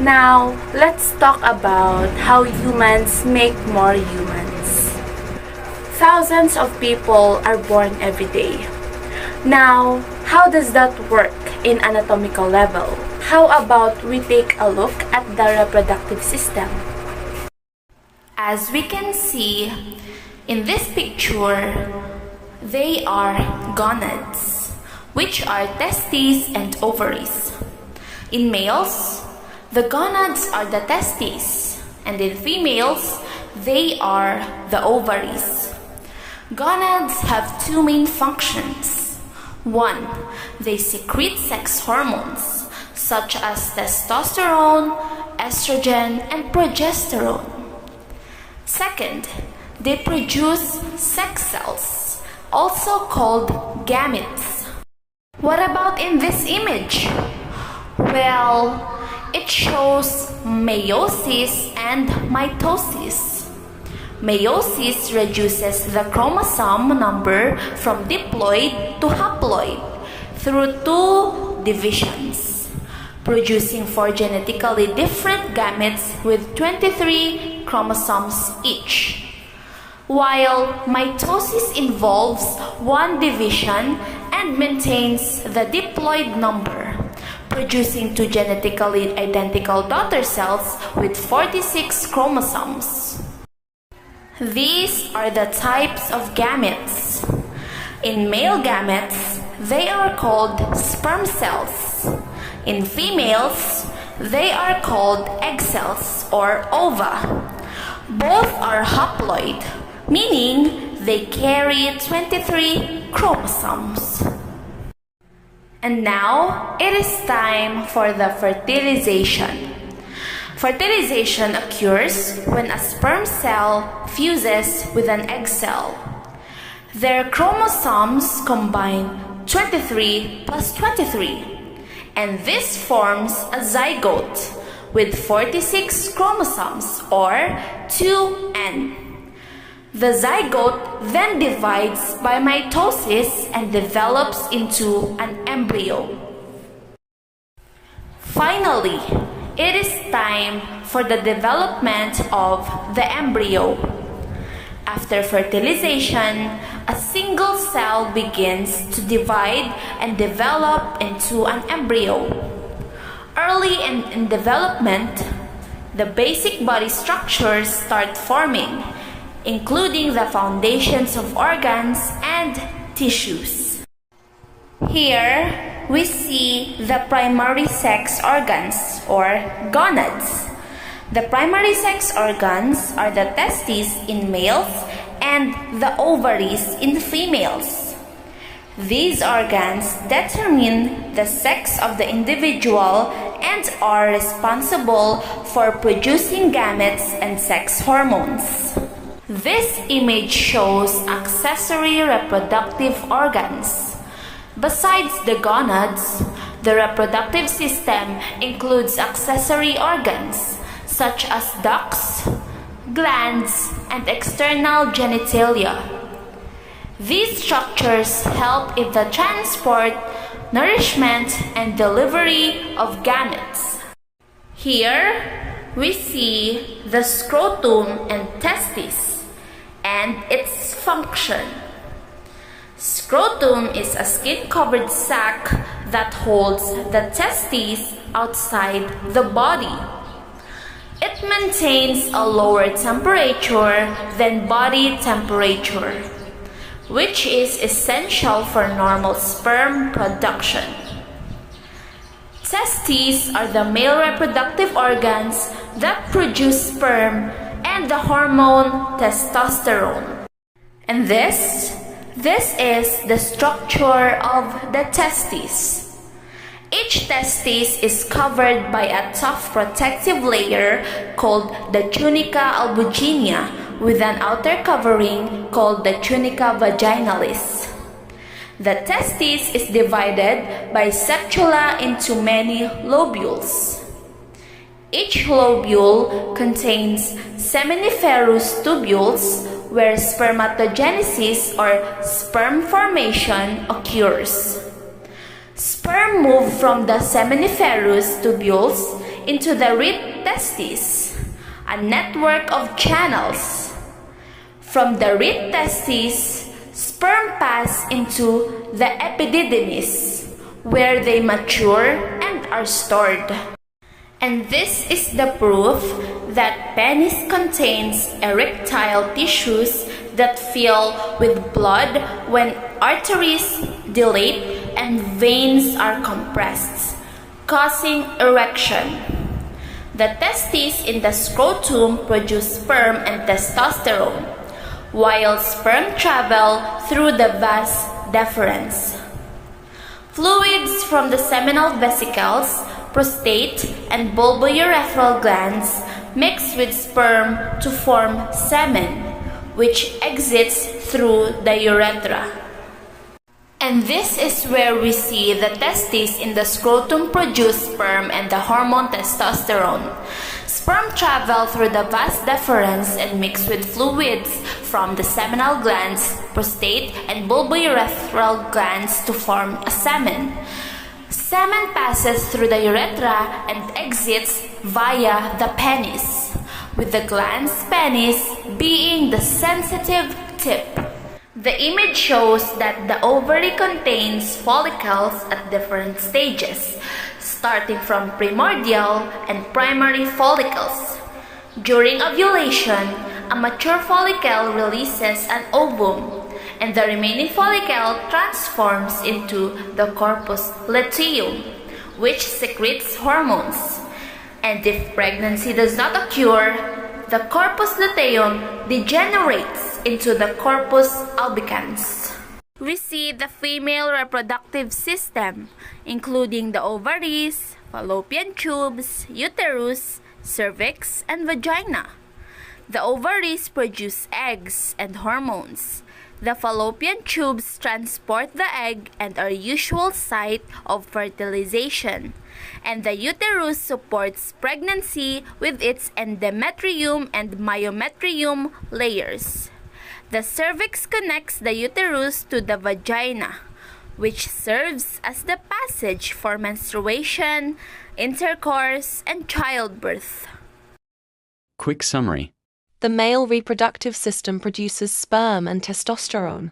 Now, let's talk about how humans make more humans. Thousands of people are born every day. Now, how does that work in anatomical level? How about we take a look at the reproductive system? As we can see in this picture, they are gonads, which are testes and ovaries. In males, the gonads are the testes, and in females, they are the ovaries. Gonads have two main functions. One, they secrete sex hormones, such as testosterone, estrogen, and progesterone. Second, they produce sex cells, also called gametes. What about in this image? Well, it shows meiosis and mitosis. Meiosis reduces the chromosome number from diploid to haploid through two divisions, producing four genetically different gametes with 23 chromosomes each. While mitosis involves one division and maintains the diploid number, producing two genetically identical daughter cells with 46 chromosomes. These are the types of gametes. In male gametes, they are called sperm cells. In females, they are called egg cells or ova. Both are haploid, meaning they carry 23 chromosomes. And now, it is time for the fertilization. Fertilization occurs when a sperm cell fuses with an egg cell. Their chromosomes combine 23 plus 23, and this forms a zygote with 46 chromosomes or 2N. The zygote then divides by mitosis and develops into an embryo. Finally, it is time for the development of the embryo. After fertilization, a single cell begins to divide and develop into an embryo. Early in development, the basic body structures start forming, including the foundations of organs and tissues. Here, we see the primary sex organs or gonads. The primary sex organs are the testes in males and the ovaries in females. These organs determine the sex of the individual and are responsible for producing gametes and sex hormones. This image shows accessory reproductive organs. Besides the gonads, the reproductive system includes accessory organs such as ducts, glands, and external genitalia. These structures help in the transport, nourishment, and delivery of gametes. Here, we see the scrotum and testes and its function. Scrotum is a skin-covered sac that holds the testes outside the body. It maintains a lower temperature than body temperature, which is essential for normal sperm production. Testes are the male reproductive organs that produce sperm and the hormone testosterone. And this is the structure of the testes. Each testis is covered by a tough protective layer called the tunica albuginea with an outer covering called the tunica vaginalis. The testis is divided by septula into many lobules. Each lobule contains seminiferous tubules where spermatogenesis or sperm formation occurs. Sperm move from the seminiferous tubules into the root testes, a network of channels. From the root testes, sperm pass into the epididymis, where they mature and are stored. And this is the proof that penis contains erectile tissues that fill with blood when arteries dilate and veins are compressed, causing erection. The testes in the scrotum produce sperm and testosterone, while sperm travel through the vas deferens. Fluids from the seminal vesicles, prostate, and bulbourethral glands mix with sperm to form semen, which exits through the urethra. And this is where we see the testes in the scrotum produce sperm and the hormone testosterone. Sperm travel through the vas deferens and mix with fluids from the seminal glands, prostate, and bulbourethral glands to form a semen. Semen passes through the urethra and exits via the penis, with the glans penis being the sensitive tip. The image shows that the ovary contains follicles at different stages, starting from primordial and primary follicles. During ovulation, a mature follicle releases an ovum, and the remaining follicle transforms into the corpus luteum, which secretes hormones. And if pregnancy does not occur, the corpus luteum degenerates into the corpus albicans. We see the female reproductive system, including the ovaries, fallopian tubes, uterus, cervix, and vagina. The ovaries produce eggs and hormones. The fallopian tubes transport the egg and are usual site of fertilization, and the uterus supports pregnancy with its endometrium and myometrium layers. The cervix connects the uterus to the vagina, which serves as the passage for menstruation, intercourse, and childbirth. Quick summary. The male reproductive system produces sperm and testosterone,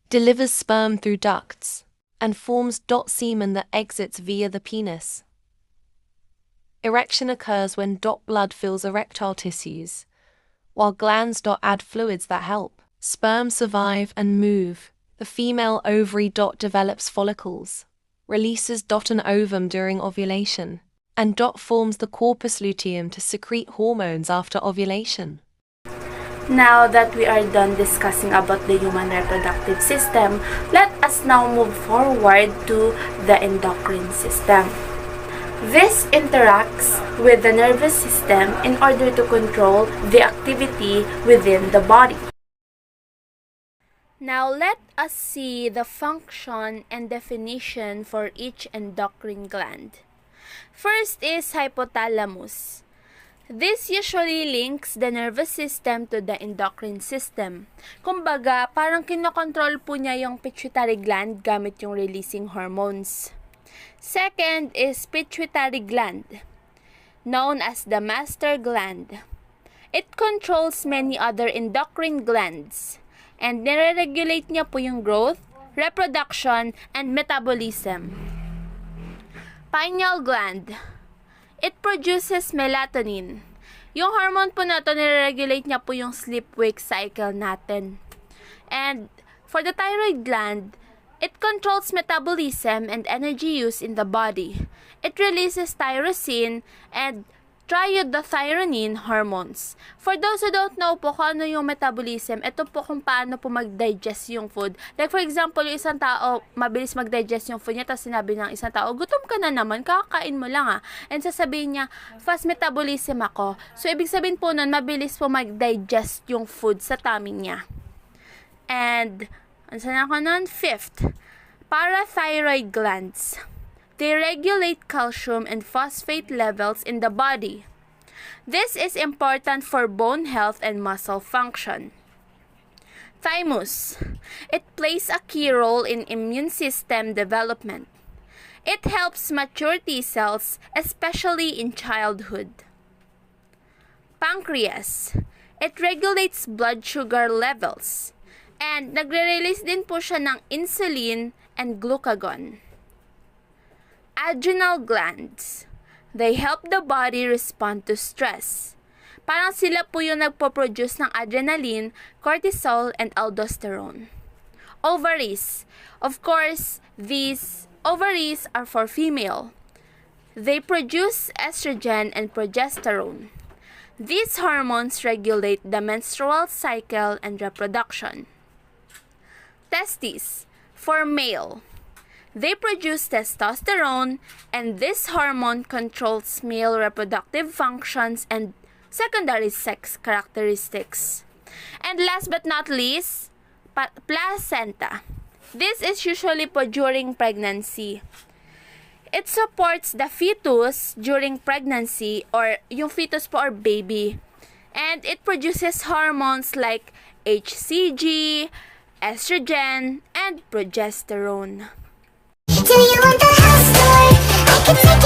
delivers sperm through ducts, and forms dot semen that exits via the penis. Erection occurs when dot blood fills erectile tissues, while glands dot add fluids that help. Sperm survive and move. The female ovary dot develops follicles, releases dot and ovum during ovulation, and dot forms the corpus luteum to secrete hormones after ovulation. Now that we are done discussing about the human reproductive system, let us now move forward to the endocrine system. This interacts with the nervous system in order to control the activity within the body. Now let us see the function and definition for each endocrine gland. First is hypothalamus. This usually links the nervous system to the endocrine system. Kumbaga, parang kinokontrol po niya yung pituitary gland gamit yung releasing hormones. Second is pituitary gland, known as the master gland. It controls many other endocrine glands, and nire-regulate niya po yung growth, reproduction, and metabolism. Pineal gland. It produces melatonin. Yung hormone po na ito, nire-regulate niya po yung sleep-wake cycle natin. And for the thyroid gland, it controls metabolism and energy use in the body. It releases tyrosine and triiodothyronine hormones. For those who don't know po kung ano yung metabolism, ito po kung paano po mag-digest yung food. Like for example, yung isang tao, mabilis mag-digest yung food niya, tapos sinabi ng isang tao, gutom ka na naman, kakain mo lang And sasabihin niya, fast metabolism ako. So, ibig sabihin po nun, mabilis po mag-digest yung food sa tummy niya. And, ano na ako nun? Fifth, parathyroid glands. They regulate calcium and phosphate levels in the body. This is important for bone health and muscle function. Thymus. It plays a key role in immune system development. It helps mature T cells, especially in childhood. Pancreas. It regulates blood sugar levels. And nagre-release din po siya ng insulin and glucagon. Adrenal glands. They help the body respond to stress. Parang sila po yung nagpo-produce ng adrenaline, cortisol, and aldosterone. Ovaries. Of course, these ovaries are for female. They produce estrogen and progesterone. These hormones regulate the menstrual cycle and reproduction. Testes. For male. They produce testosterone, and this hormone controls male reproductive functions and secondary sex characteristics. And last but not least, placenta. This is usually po during pregnancy. It supports the fetus during pregnancy, or yung fetus po or baby. And it produces hormones like HCG, estrogen, and progesterone. Do you want the house tour? I can take